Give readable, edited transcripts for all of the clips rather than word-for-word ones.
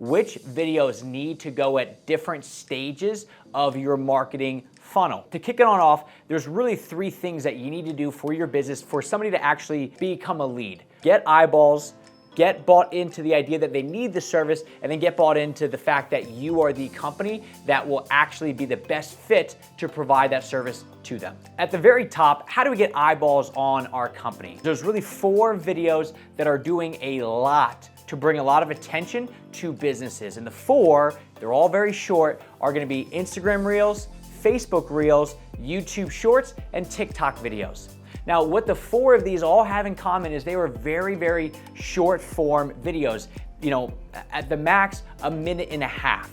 which videos need to go at different stages of your marketing funnel. To kick it on off, there's really 3 things that you need to do for your business for somebody to actually become a lead. Get eyeballs, get bought into the idea that they need the service, and then get bought into the fact that you are the company that will actually be the best fit to provide that service to them. At the very top, how do we get eyeballs on our company? There's really 4 videos that are doing a lot to bring a lot of attention to businesses. And the 4, they're all very short, are gonna be Instagram Reels, Facebook Reels, YouTube Shorts, and TikTok videos. Now, what the 4 of these all have in common is they were very, very short form videos. You know, at the max, 1.5 minutes.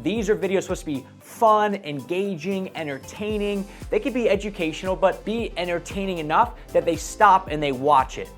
These are videos supposed to be fun, engaging, entertaining. They could be educational, but be entertaining enough that they stop and they watch it,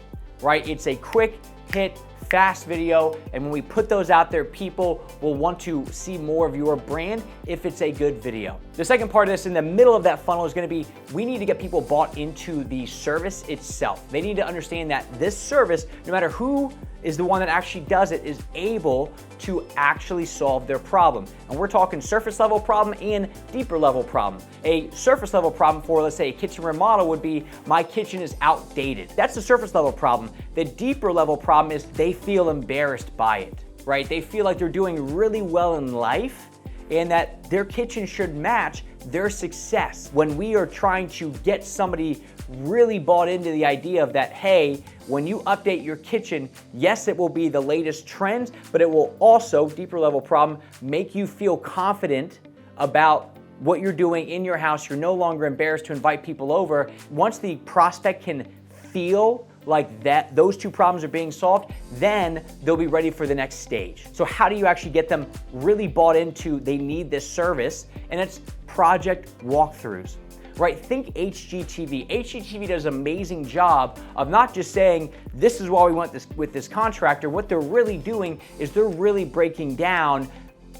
right? It's a quick hit, fast video, and when we put those out there, people will want to see more of your brand if it's a good video. The second part of this, in the middle of that funnel, is gonna be, we need to get people bought into the service itself. They need to understand that this service, no matter who is the one that actually does it, is able to actually solve their problem. And we're talking surface level problem and deeper level problem. A surface level problem for, let's say, a kitchen remodel would be, my kitchen is outdated. That's the surface level problem. The deeper level problem is they feel embarrassed by it, right? They feel like they're doing really well in life and that their kitchen should match their success. When we are trying to get somebody really bought into the idea of that, hey, when you update your kitchen, yes, it will be the latest trends, but it will also, deeper level problem, make you feel confident about what you're doing in your house. You're no longer embarrassed to invite people over. Once the prospect can feel like that, those 2 problems are being solved, then they'll be ready for the next stage. So how do you actually get them really bought into, they need this service? And it's project walkthroughs, right? Think HGTV. HGTV does an amazing job of not just saying, this is why we want this with this contractor. What they're really doing is they're really breaking down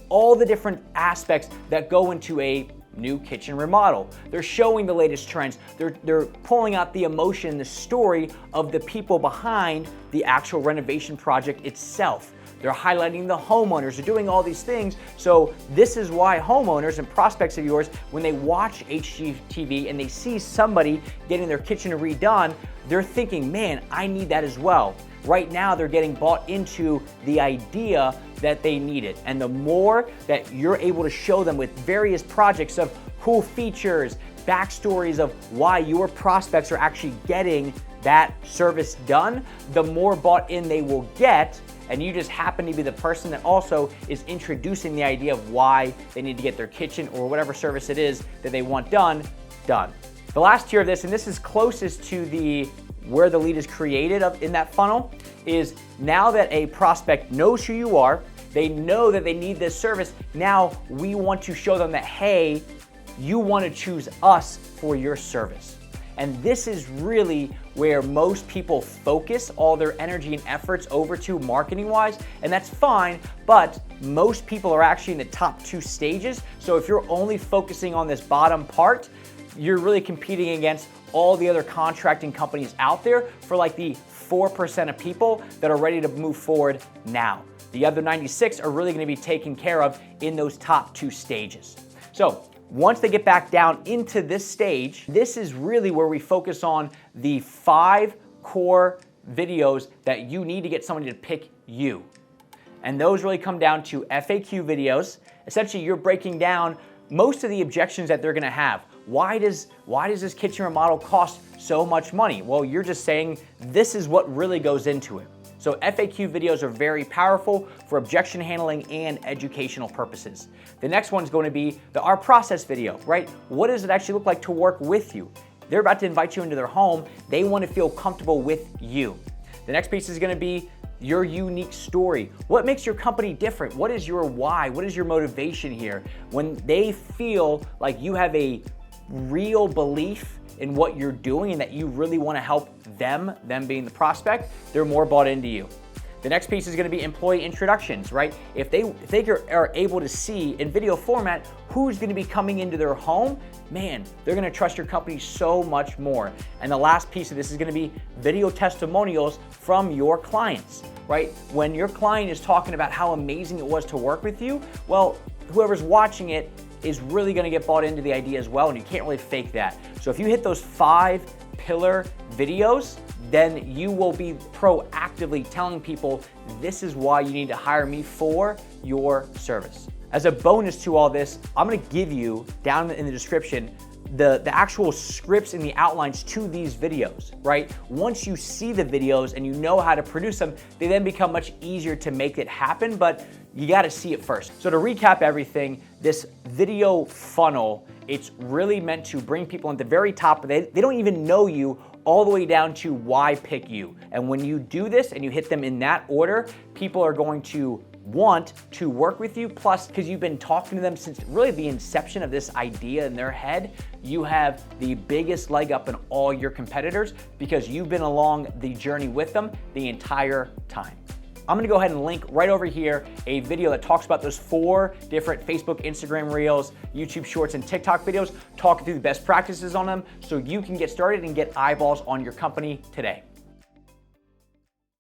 all the different aspects that go into a new kitchen remodel. They're showing the latest trends. They're pulling out the emotion, the story of the people behind the actual renovation project itself. They're highlighting the homeowners. They're doing all these things. So this is why homeowners and prospects of yours, when they watch HGTV and they see somebody getting their kitchen redone, they're thinking, man, I need that as well. Right now, they're getting bought into the idea that they need it. And the more that you're able to show them with various projects of cool features, backstories of why your prospects are actually getting that service done, the more bought in they will get. And you just happen to be the person that also is introducing the idea of why they need to get their kitchen or whatever service it is that they want done. The last tier of this, and this is closest to the where the lead is created in that funnel, is now that a prospect knows who you are, they know that they need this service, now we want to show them that, hey, you want to choose us for your service. And this is really where most people focus all their energy and efforts over to marketing-wise, and that's fine, but most people are actually in the top 2 stages. So if you're only focusing on this bottom part, you're really competing against all the other contracting companies out there for like the 4% of people that are ready to move forward now. The other 96 are really gonna be taken care of in those top 2 stages. So once they get back down into this stage, this is really where we focus on the 5 core videos that you need to get somebody to pick you. And those really come down to FAQ videos. Essentially, you're breaking down most of the objections that they're gonna have. Why does this kitchen remodel cost so much money? Well, you're just saying this is what really goes into it. So FAQ videos are very powerful for objection handling and educational purposes. The next one's going to be our process video, right? What does it actually look like to work with you? They're about to invite you into their home. They want to feel comfortable with you. The next piece is going to be your unique story. What makes your company different? What is your why? What is your motivation here? When they feel like you have a real belief in what you're doing and that you really want to help them being the prospect, they're more bought into you. The next piece is gonna be employee introductions, right? If they are able to see in video format who's gonna be coming into their home, man, they're gonna trust your company so much more. And the last piece of this is gonna be video testimonials from your clients, right? When your client is talking about how amazing it was to work with you, well, whoever's watching it is really gonna get bought into the idea as well, and you can't really fake that. So if you hit those 5 pillar videos, then you will be proactively telling people this is why you need to hire me for your service. As a bonus to all this, I'm gonna give you down in the description the actual scripts and the outlines to these videos, right? Once you see the videos and you know how to produce them, they then become much easier to make it happen, but you gotta see it first. So to recap everything, this video funnel, it's really meant to bring people at the very top. They don't even know you, all the way down to why pick you. And when you do this and you hit them in that order, people are going to want to work with you. Plus, because you've been talking to them since really the inception of this idea in their head, you have the biggest leg up in all your competitors because you've been along the journey with them the entire time. I'm gonna go ahead and link right over here a video that talks about those 4 different Facebook, Instagram Reels, YouTube Shorts, and TikTok videos, talking through the best practices on them so you can get started and get eyeballs on your company today.